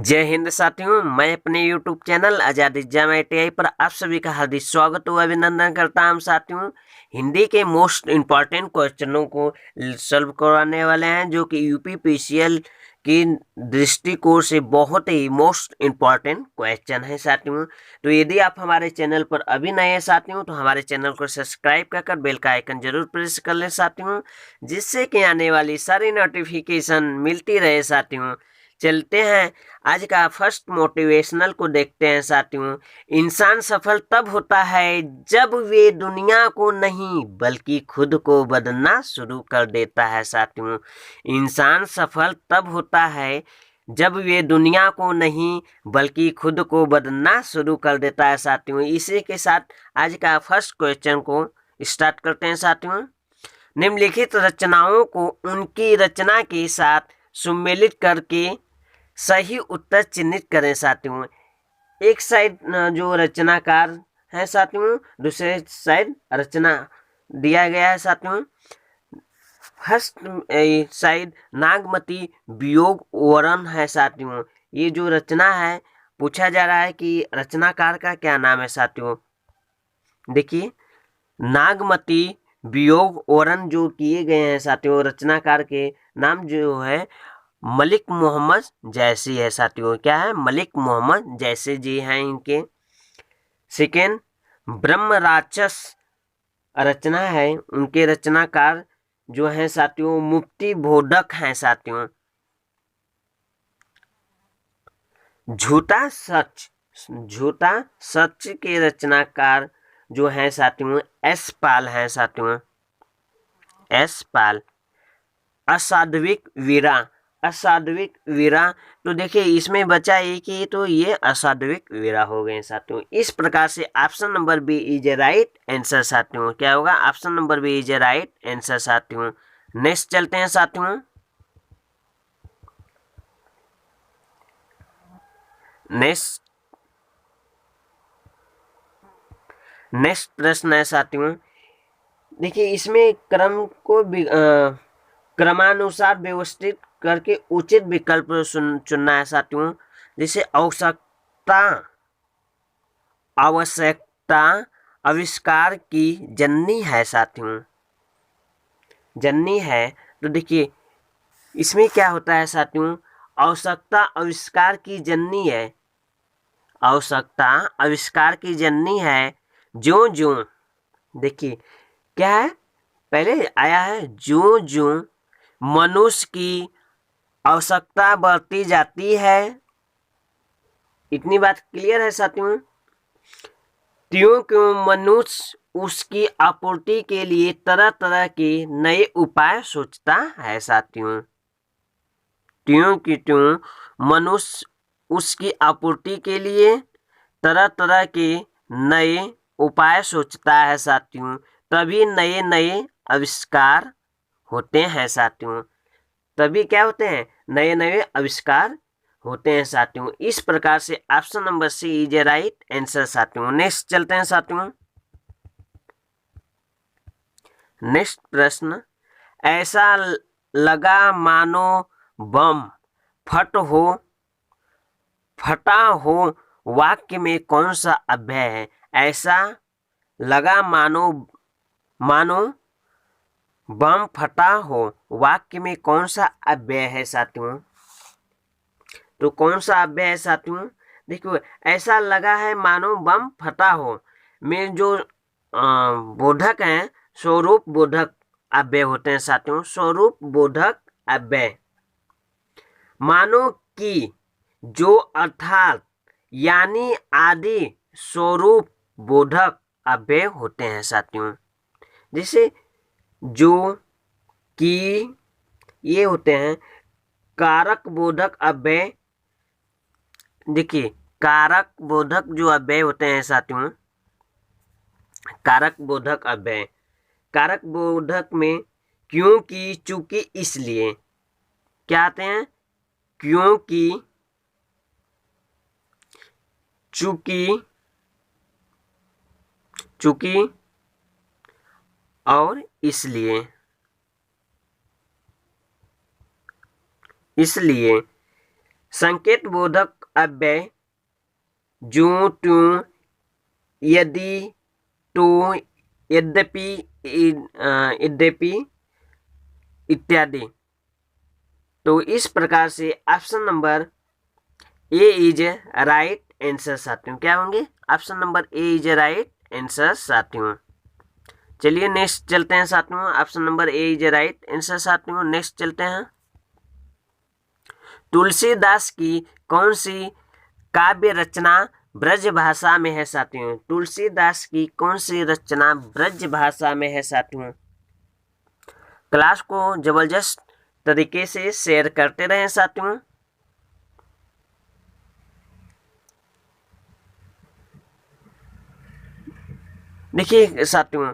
जय हिंद साथियों, मैं अपने YouTube चैनल आज़ाद एग्जाम ITI पर आप सभी का हार्दिक स्वागत व अभिनंदन करता हूं। साथियों, हिंदी के मोस्ट इम्पॉर्टेंट क्वेश्चनों को सॉल्व करवाने वाले हैं, जो कि UPPCL की दृष्टिकोण से बहुत ही मोस्ट इम्पॉर्टेंट क्वेश्चन है। साथियों, तो यदि आप हमारे चैनल पर अभी नए हैं साथियों, तो हमारे चैनल को सब्सक्राइब कर बेल का आइकन जरूर प्रेस कर लें साथियों, जिससे कि आने वाली सारी नोटिफिकेशन मिलती रहे। साथियों, चलते हैं आज का फर्स्ट मोटिवेशनल को देखते हैं। साथियों, इंसान सफल तब होता है जब वे दुनिया को नहीं बल्कि खुद को बदलना शुरू कर देता है। साथियों, इंसान सफल तब होता है जब वे दुनिया को नहीं बल्कि खुद को बदलना शुरू कर देता है। साथियों, इसी के साथ आज का फर्स्ट क्वेश्चन को स्टार्ट करते हैं। साथियों, निम्नलिखित रचनाओं को उनकी रचना के साथ सम्मिलित करके सही उत्तर चिन्हित करें। साथियों, एक साइड जो रचनाकार है साथियों, दूसरे साइड रचना दिया गया है। साथियों, फर्स्ट साइड नागमती वियोग वरण है। साथियों, ये जो रचना है, पूछा जा रहा है कि रचनाकार का क्या नाम है। साथियों, देखिए, नागमती वियोग वरण जो किए गए हैं साथियों, रचनाकार के नाम जो है मलिक मोहम्मद जैसी है। साथियों, क्या है? मलिक मोहम्मद जैसे जी हैं इनके। सेकेंड, ब्रह्म राक्षस रचना है, उनके रचनाकार जो है साथियों मुफ्ती बोधक हैं। साथियों, झूठा सच के रचनाकार जो है साथियों एस पाल हैं। साथियों, एस पाल। असाध्विक वीरा, तो देखिए इसमें बचा एक ही, तो ये असाध्विक वीरा हो गए साथियों। इस प्रकार से option number B is a right answer. साथियों, क्या होगा? Option number B is a right answer. साथियों, नेक्स्ट चलते हैं। साथियों, नेक्स्ट प्रश्न है। साथियों, देखिए इसमें क्रमानुसार व्यवस्थित करके उचित विकल्प चुनना है। साथियों, जैसे आवश्यकता आविष्कार की जननी है। साथियों, जननी है, तो देखिए इसमें क्या होता है। साथियों, आवश्यकता आविष्कार की जननी है। आवश्यकता आविष्कार की जननी है। जो जो देखिए क्या है, पहले आया है जो मनुष्य की आवश्यकता बढ़ती जाती है। इतनी बात क्लियर है। साथियों, त्यों क्यों मनुष्य उसकी आपूर्ति के लिए तरह तरह के नए उपाय सोचता है। साथियों, त्यों की त्यों मनुष्य उसकी आपूर्ति के लिए तरह तरह के नए उपाय सोचता है। साथियों, तभी नए नए आविष्कार होते हैं। साथियों, तभी क्या होते हैं? नए नए आविष्कार होते हैं। साथियों, इस प्रकार से option number C is a right answer. साथियों, नेक्स्ट चलते हैं। साथियों, नेक्स्ट प्रश्न, ऐसा लगा मानो बम फटा हो वाक्य में कौन सा अव्यय है? ऐसा लगा मानो बम फटा हो वाक्य में कौन सा अव्यय है। साथियों, तो कौन सा अव्यय है। साथियों, देखो, ऐसा लगा है मानो बम फटा हो में जो बोधक हैं, स्वरूप बोधक अव्यय होते हैं। साथियों, स्वरूप बोधक अव्यय। मानो कि जो अर्थात यानी आदि स्वरूप बोधक अव्यय होते हैं। साथियों, जैसे जो कि ये होते हैं कारक बोधक अव्यय। देखिए, कारक बोधक जो अव्यय होते हैं साथियों, कारक बोधक अव्यय, कारक बोधक में क्योंकि, चूंकि, इसलिए क्या आते हैं? क्योंकि, चूंकि और इसलिए संकेत बोधक अव्यय, ज्यों त्यों, यदि, तो, यद्यपि, यद्यपि इत्यादि। तो इस प्रकार से option number A is right answer साथियों। क्या होंगे? Option number A is right answer साथियों। चलिए नेक्स्ट चलते हैं साथियों। Option number A is right answer साथियों। नेक्स्ट चलते हैं। तुलसीदास की कौन सी काव्य रचना ब्रज भाषा में है साथियों? तुलसीदास की कौन सी रचना ब्रज भाषा में है साथियों? क्लास को जबरदस्त तरीके से शेयर करते रहें साथियों। देखिए साथियों,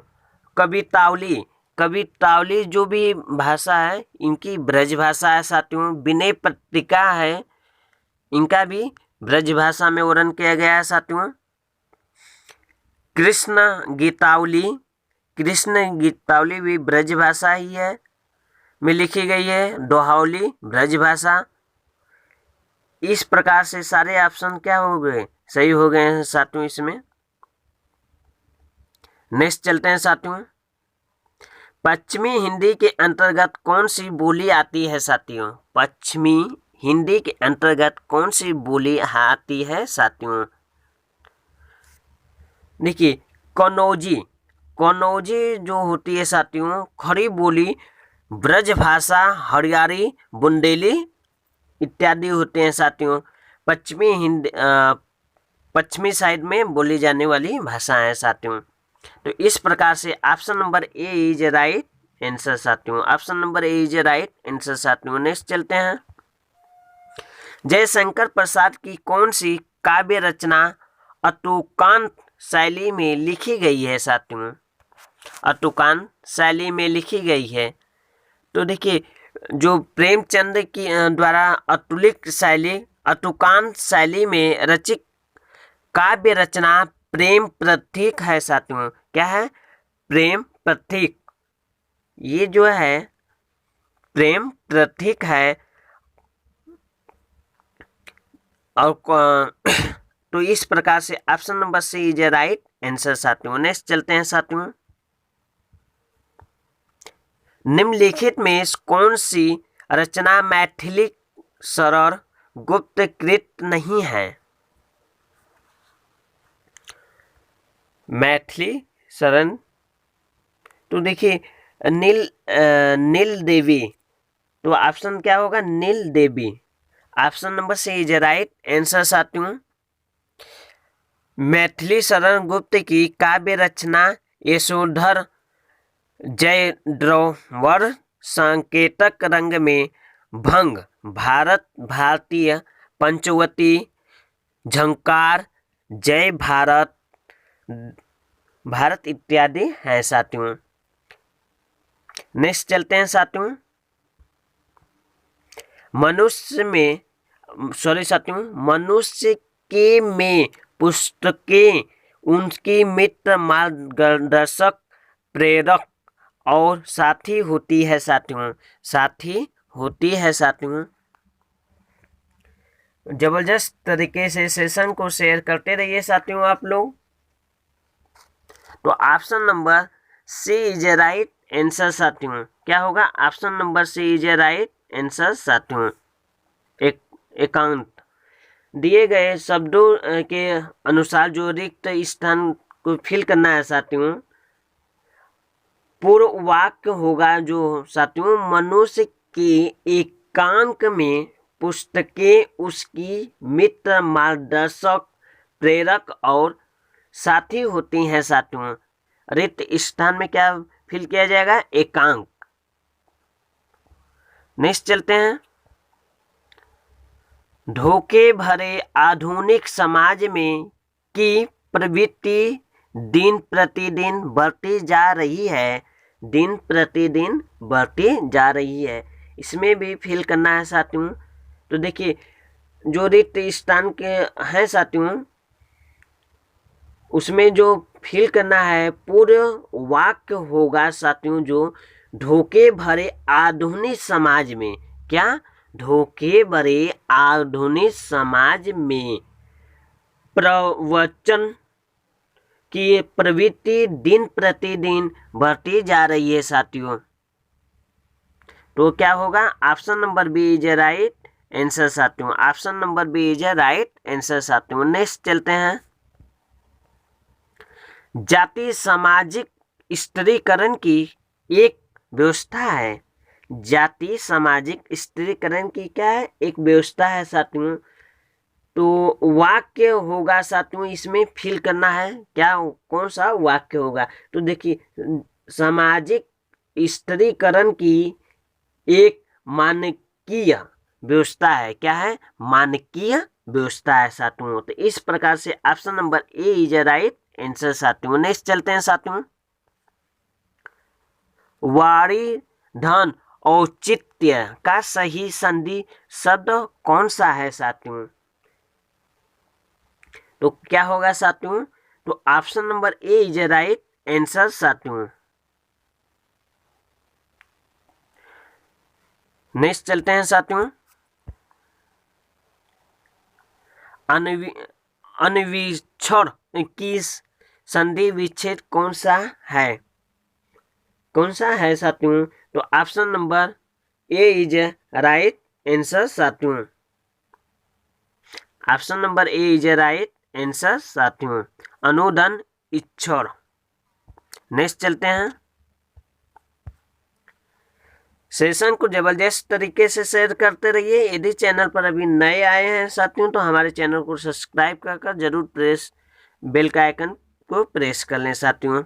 कवितावली जो भी भाषा है इनकी ब्रज भाषा है साथियों। विनय पत्रिका है, इनका भी ब्रज भाषा में वर्णन किया गया है साथियों। कृष्ण गीतावली भी ब्रज भाषा ही है में लिखी गई है। दोहावली ब्रज भाषा। इस प्रकार से सारे ऑप्शन क्या हो गए? सही हो गए हैं साथियों इसमें। नेक्स्ट चलते हैं साथियों। पश्चिमी हिंदी के अंतर्गत कौन सी बोली आती है साथियों? पश्चिमी हिंदी के अंतर्गत कौन सी बोली आती है साथियों? देखिए कनौजी जो होती है साथियों, खड़ी बोली, ब्रज भाषा, हरियाणी, बुंदेली इत्यादि होते हैं साथियों। पश्चिमी साइड में बोली जाने वाली भाषा है साथियों। तो इस प्रकार से option number A is right answer साथियों। Option number A is right answer साथियों। नेक्स्ट चलते हैं। जयशंकर प्रसाद की कौन सी काव्य रचना अतुकांत शैली में लिखी गई है साथियों? अतुकांत शैली में लिखी गई है। तो देखिए, जो प्रेमचंद की द्वारा अतुकांत शैली में रचित काव्य रचना प्रेम प्रतीक है साथियों। क्या है? प्रेम प्रतीक। ये जो है प्रेम प्रतीक है। और तो इस प्रकार से option number C is right answer साथियों। नेक्स्ट चलते हैं साथियों। निम्नलिखित में कौन सी रचना मैथिली सरल गुप्तकृत नहीं है? मैथिली शरण, तो देखिए नील देवी। तो ऑप्शन क्या होगा? Neel Devi. Option number C is right answer साथियों। मैथिली शरण गुप्त की काव्य रचना यशोधर जयद्रथ संकेतक रंग में भंग, भारतीय पंचवटी, झंकार, जय भारत इत्यादि हैं साथियों। नेक्स्ट चलते हैं साथियों। मनुष्य के में पुस्तकें उनकी मित्र, मार्गदर्शक, प्रेरक और साथी होती है साथियों। साथी होती है साथियों। जबरदस्त तरीके से सेशन को शेयर करते रहिए साथियों आप लोग। तो option number C is right answer साथियों। क्या होगा? Option number C is right answer साथियों। एकांत दिए गए शब्दों के अनुसार जो रिक्त स्थान को फिल करना है साथियों। पूर्व वाक्य होगा जो साथियों, मनुष्य के एकांक में पुस्तकें उसकी मित्र, मार्गदर्शक, प्रेरक और साथी होती हैं साथियों। रिक्त स्थान में क्या फिल किया जाएगा? एकांक। नेक्स्ट चलते हैं। धोखे भरे आधुनिक समाज में की प्रवृत्ति दिन प्रतिदिन बढ़ती जा रही है। दिन प्रतिदिन बढ़ती जा रही है, इसमें भी फिल करना है साथियों। तो देखिए, जो रिक्त स्थान के हैं साथियों, उसमें जो फिल करना है पूरे वाक्य होगा साथियों, जो धोखे भरे आधुनिक समाज में, क्या? धोखे भरे आधुनिक समाज में प्रवचन की प्रवृत्ति दिन प्रतिदिन बढ़ती जा रही है साथियों। तो क्या होगा? Option number B is right answer साथियों। Option number B is right answer साथियों। नेक्स्ट चलते हैं। जाति सामाजिक स्त्रीकरण की एक व्यवस्था है। जाति सामाजिक स्त्रीकरण की क्या है? एक व्यवस्था है साथियों। तो वाक्य होगा साथियों, इसमें फिल करना है। क्या कौन सा वाक्य होगा? तो देखिए, सामाजिक स्त्रीकरण की एक मानकीय व्यवस्था है। क्या है? मानकीय व्यवस्था है साथियों। तो इस प्रकार से option number A is right answer साथियों। नेक्स्ट चलते हैं साथियों। वाणी धन औचित्य का सही संधि शब्द कौन सा है साथियों? तो क्या होगा साथियों? तो option number A is right answer साथियों। नेक्स्ट चलते हैं साथियों। अन्वीक्षण की संधि विच्छेद कौन सा है? कौन सा है साथियों? तो option number A is right answer साथियों। Option number A is right answer साथियों। अनुदन इच्छड़। नेक्स्ट चलते हैं। सेशन को जबरदस्त तरीके से शेयर करते रहिए। यदि चैनल पर अभी नए आए हैं साथियों तो हमारे चैनल को सब्सक्राइब कर जरूर बेल का आइकन को प्रेस कर लें साथियों,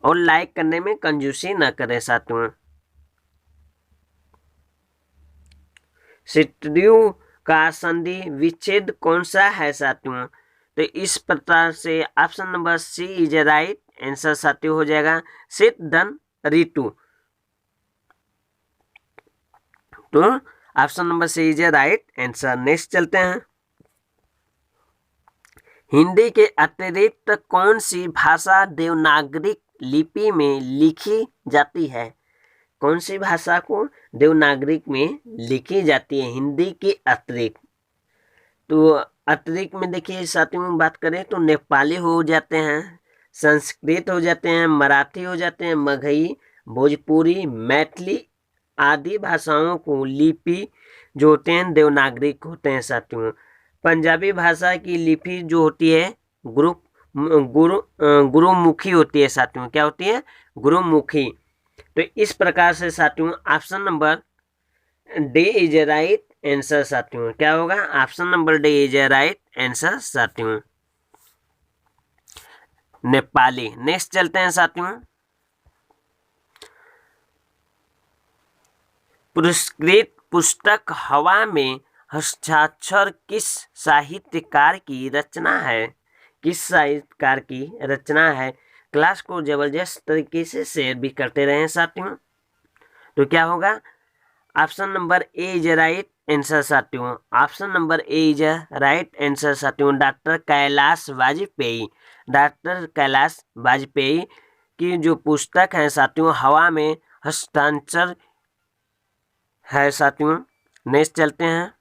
और लाइक करने में कंजूसी न करें साथियों। शत्रु का संधि विच्छेद कौन सा है साथियों? तो इस प्रकार से option number C is right answer साथियों हो जाएगा। शीत धन ऋतु। तो option number C is right answer. Next चलते हैं। हिंदी के अतिरिक्त कौन सी भाषा देवनागरी लिपि में लिखी जाती है? कौन सी भाषा को देवनागरी में लिखी जाती है हिंदी के अतिरिक्त? तो अतिरिक्त में देखिए साथियों, बात करें तो नेपाली हो जाते हैं, संस्कृत हो जाते हैं, मराठी हो जाते हैं, मगही, भोजपुरी, मैथिली आदि भाषाओं को लिपि जो होते हैं देवनागरिक होते हैं साथियों। पंजाबी भाषा की लिपि जो होती है गुरुमुखी होती है साथियों। क्या होती है? गुरुमुखी। तो इस प्रकार से साथियों option number D is right answer साथियों। क्या होगा? Option number D is right answer साथियों, नेपाली। नेक्स्ट चलते हैं साथियों। पुरस्कृत पुस्तक हवा में हस्ताक्षर किस साहित्यकार की रचना है? किस साहित्यकार की रचना है? क्लास को जबरदस्त तरीके से शेयर भी करते रहे साथियों। तो क्या होगा? Option number A is right answer साथियों। Option number A is right answer साथियों। डॉक्टर कैलाश वाजपेयी। डॉक्टर कैलाश वाजपेयी की जो पुस्तक है साथियों हवा में हस्ताक्षर है साथियों। नेक्स्ट चलते हैं।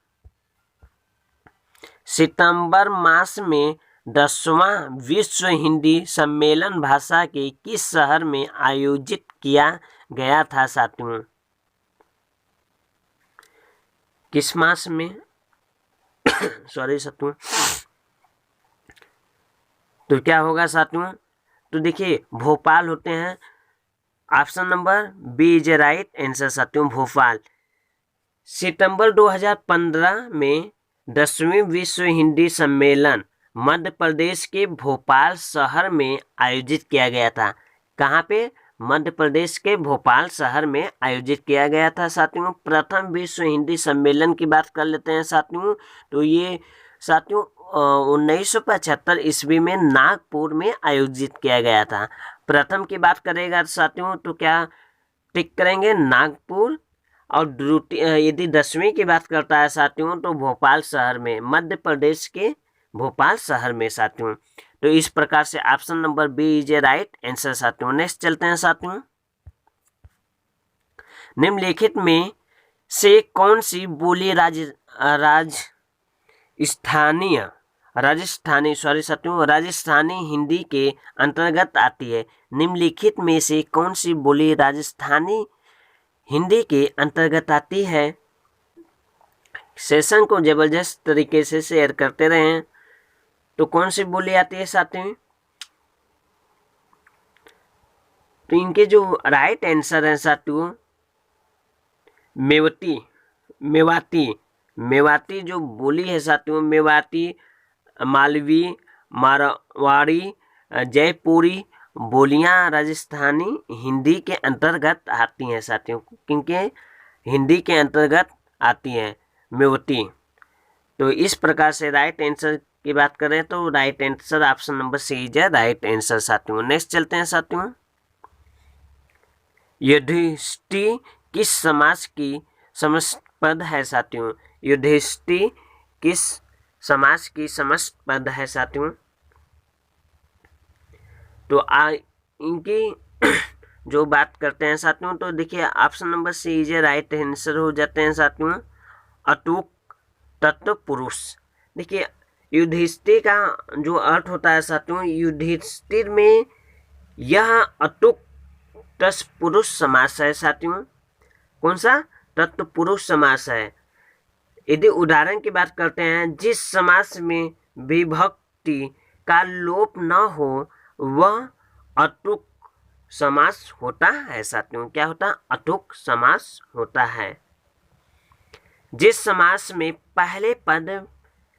सितंबर मास में 10वां विश्व हिंदी सम्मेलन भाषा के किस शहर में आयोजित किया गया था साथियों? किस मास में? सॉरी साथियों। तो क्या होगा साथियों? तो देखिए भोपाल होते हैं। Option number B is right answer साथियों, भोपाल। सितंबर 2015 में 10वीं विश्व हिंदी सम्मेलन मध्य प्रदेश के भोपाल शहर में आयोजित किया गया था। कहाँ पे? मध्य प्रदेश के भोपाल शहर में आयोजित किया गया था साथियों। प्रथम विश्व हिंदी सम्मेलन की बात कर लेते हैं साथियों। तो ये साथियों 1975 ईस्वी में नागपुर में आयोजित किया गया था। प्रथम की बात करेगा साथियों तो क्या टिक करेंगे? नागपुर। और यदि 10वीं की बात करता है साथियों तो भोपाल शहर में, मध्य प्रदेश के भोपाल शहर में साथियों। तो इस प्रकार से option number B is right answer साथियों। नेक्स्ट चलते हैं साथियों। निम्नलिखित में से कौन सी बोली राजस्थानी हिंदी के अंतर्गत आती है? निम्नलिखित में से कौन सी बोली राजस्थानी हिंदी के अंतर्गत आती है? सेशन को जबरदस्त तरीके से शेयर करते रहें। तो कौन सी बोली आती है साथियों? तो इनके जो राइट आंसर है साथियों, मेवाती जो बोली है साथियों, मेवाती, मालवी, मारवाड़ी, जयपुरी बोलियां राजस्थानी हिंदी के अंतर्गत आती हैं साथियों, क्योंकि हिंदी के अंतर्गत आती हैं मेवती। तो इस प्रकार से राइट आंसर की बात करें तो right answer option number C is right answer साथियों। नेक्स्ट चलते हैं साथियों। युधिष्ठिर किस समास की समस्त पद है साथियों? युधिष्ठिर किस समास की समस्त पद है साथियों? तो इनकी जो बात करते हैं साथियों, तो देखिए option number C is right answer हो जाते हैं साथियों, अटूट तत्पुरुष। देखिए युधिष्ठिर का जो अर्थ होता है साथियों, युधिष्ठिर में यह अटूट तत्पुरुष समास है साथियों। कौन सा? तत्पुरुष समास है। यदि उदाहरण की बात करते हैं, जिस समास में विभक्ति का लोप न हो वह अटूट समास होता है साथियों। क्या होता है? अटूट समास होता है। जिस समास में पहले पद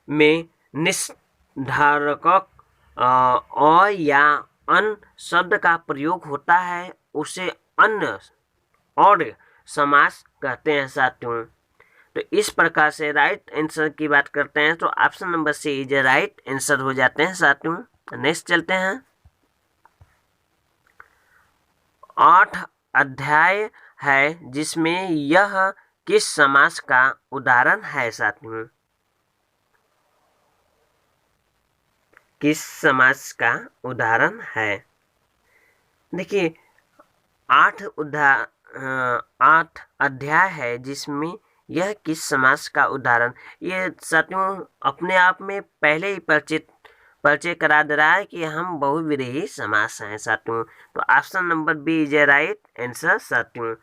में निष्धारक अ या अन शब्द का प्रयोग होता है उसे अन्य और समास कहते हैं साथियों। तो इस प्रकार से राइट आंसर की बात करते हैं तो option number C is right answer हो जाते हैं साथियों। नेक्स्ट चलते हैं। 8 अध्याय है जिसमें यह किस समास का उदाहरण है साथियों? किस समास का उदाहरण है? देखिए 8 अध्याय है जिसमें यह किस समास का उदाहरण, ये साथियों अपने आप में पहले ही परिचय करा दे रहा है कि हम बहुव्रीहि समास हैं साथियों। तो option number B is right answer साथियों।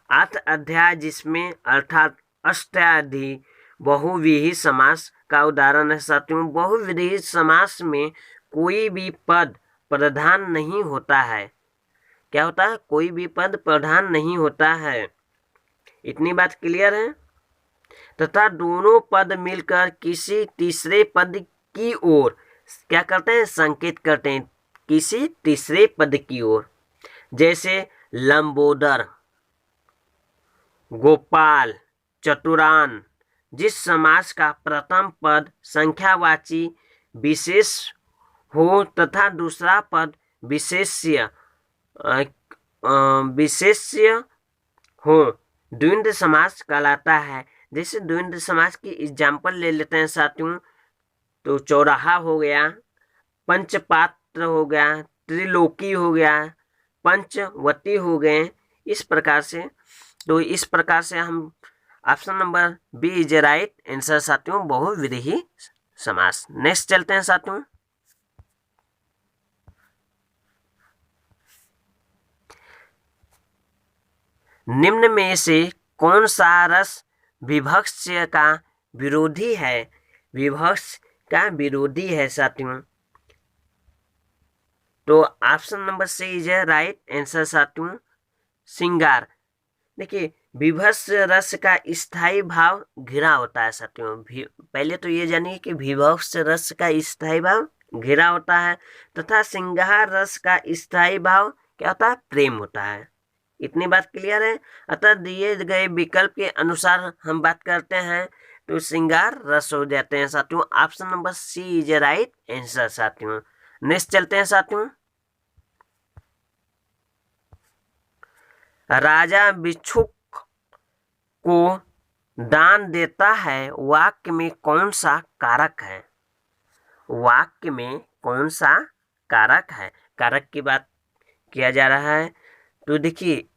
8 अध्याय जिसमें अर्थात अष्टाध्यायी बहुव्रीहि समास का उदाहरण है साथियों। बहुव्रीहि समास में कोई भी पद प्रधान नहीं होता है। क्या होता है? कोई भी पद प्रधान नहीं होता है। इतनी बात क्लियर है? तथा दोनों पद मिलकर किसी तीसरे पद की ओर क्या करते हैं? संकेत करते हैं किसी तीसरे पद की ओर। जैसे लंबोदर, गोपाल, चतुरान। जिस समास का प्रथम पद संख्यावाची विशेष हो तथा दूसरा पद विशेष्य हो द्वंद्व समास कहलाता है। जैसे द्वंद्व समास की एग्जाम्पल ले लेते हैं साथियों, तो चौराहा हो गया, पंचपात्र हो गया, त्रिलोकी हो गया, पंचवती हो गए। इस प्रकार से तो इस प्रकार से हम option number B is right answer साथियों, बहुव्रीहि समास। नेक्स्ट चलते हैं साथियों। निम्न में से कौन सा रस विभक्ष्य का विरोधी है? विभक्ष्य का विरोधी है साथियों। तो option number C is right answer साथियों, श्रृंगार। देखिए विभक्ष्य रस का स्थायी भाव घिरा होता है साथियों। पहले तो ये जानिए कि विभक्ष्य रस का स्थायी भाव घिरा होता है तथा श्रृंगार रस का स्थायी भाव क्या होता है? प्रेम होता है। इतनी बात क्लियर है? अतः दिए गए विकल्प के अनुसार हम बात करते हैं तो श्रृंगार रस हो जाते हैं साथियों। Option number C is right answer साथियों। नेक्स्ट चलते हैं साथियों। राजा भिक्षुक को दान देता है वाक्य में कौन सा कारक है? वाक्य में कौन सा कारक है? कारक की बात किया जा रहा है। तो देखिए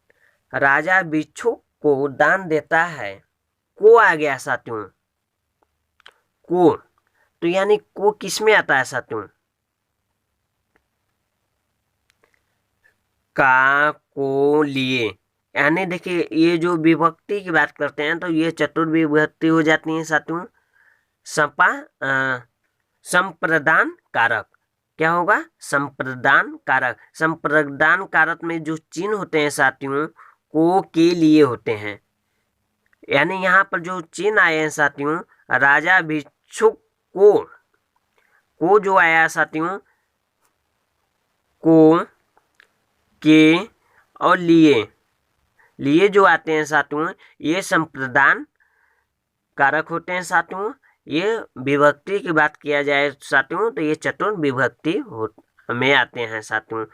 राजा भिक्षुक को दान देता है, को आ गया साथियों, को, तो यानी को किस में आता है साथियों, का, को, लिए, यानी देखिए ये जो विभक्ति की बात करते हैं तो ये चतुर्विभक्ति हो जाती है साथियों। संप्रदान कारक क्या होगा, संप्रदान कारक। संप्रदान कारक में जो चिन्ह होते हैं साथियों को के लिए होते हैं, यानी यहाँ पर जो चिन्ह आए हैं साथियों, राजा भिक्षुक को जो आया साथियों, को, के और लिए जो आते हैं साथियों, ये संप्रदान कारक होते हैं साथियों। ये विभक्ति की बात किया जाए साथियों तो ये चतुर्विभक्ति में आते हैं साथियों।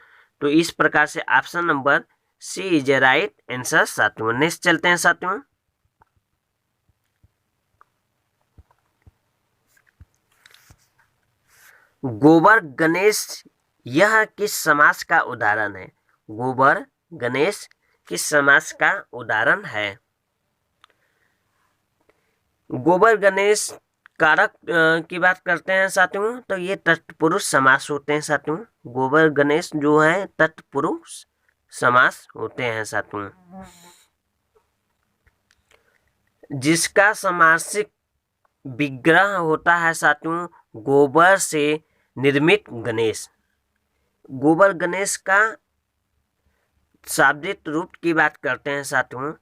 तो इस प्रकार से option number C is a right answer साथियों। नेक्स्ट चलते हैं साथियों। गोबर गणेश यह किस समास का उदाहरण है, गोबर गणेश किस समास का उदाहरण है। गोबर गणेश कारक की बात करते हैं साथियों तो ये तत्पुरुष समास होते हैं साथियों। गोबर गणेश जो है तत्पुरुष समास होते हैं साथियों। जिसका समासिक विग्रह होता है साथियों गोबर से निर्मित गणेश। गोबर गणेश का शाब्दिक रूप की बात करते हैं साथियों,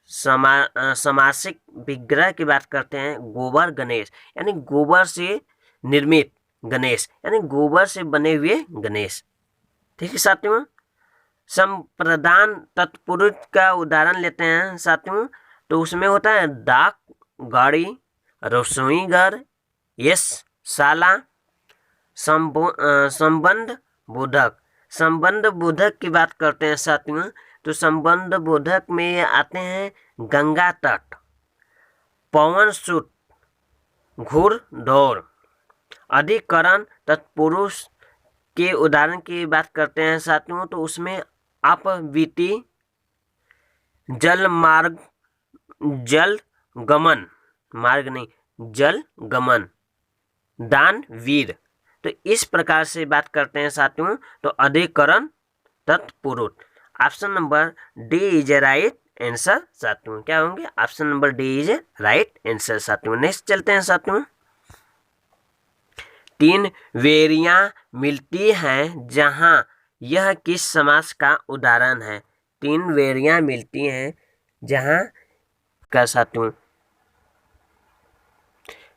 समासिक विग्रह की बात करते हैं गोबर गणेश, यानी गोबर से निर्मित गणेश, यानी गोबर से बने हुए गणेश। ठीक है साथियों। संप्रदान तत्पुरुष का उदाहरण लेते हैं साथियों तो उसमें होता है डाक, गाड़ी, रसोई घर, यशशाला, संबंध बोधक। संबंध बोधक की बात करते हैं साथियों तो संबंध बोधक में आते हैं गंगा तट, पवन सुत, घुड़दौड़। अधिकरण तत्पुरुष के उदाहरण की बात करते हैं साथियों तो उसमें अपवीति, जल मार्ग, जल गमन, मार्ग नहीं जल गमन, दान वीर। तो इस प्रकार से बात करते हैं साथियों तो अधिकरण तत्पुरुष। Option number D is a right answer साथियों। क्या होंगे, option number D is a right answer साथियों। नेक्स्ट चलते हैं साथियों। 3 वेरियां मिलती हैं जहां यह किस समास का उदाहरण है। 3 वेरियां मिलती हैं जहां का साथियों,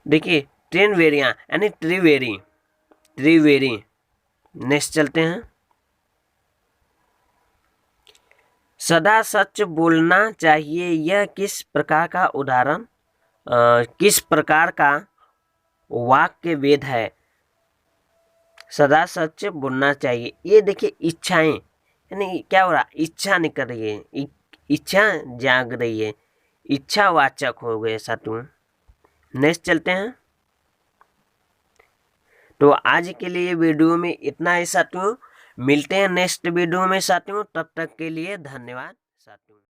देखिए 3 वेरियां यानी त्रिवेरी। नेक्स्ट चलते हैं। सदा सच बोलना चाहिए यह किस प्रकार का उदाहरण, किस प्रकार का वाक्य वेद है। सदा सच बोलना चाहिए, ये देखिए इच्छाएं, यानी क्या हो रहा, इच्छा निकल रही है, इच्छा जाग रही है, इच्छावाचक हो गए साथियों। नेक्स्ट चलते हैं। तो आज के लिए वीडियो में इतना ही साथियों, मिलते हैं नेक्स्ट वीडियो में साथियों, तब तक के लिए धन्यवाद साथियों।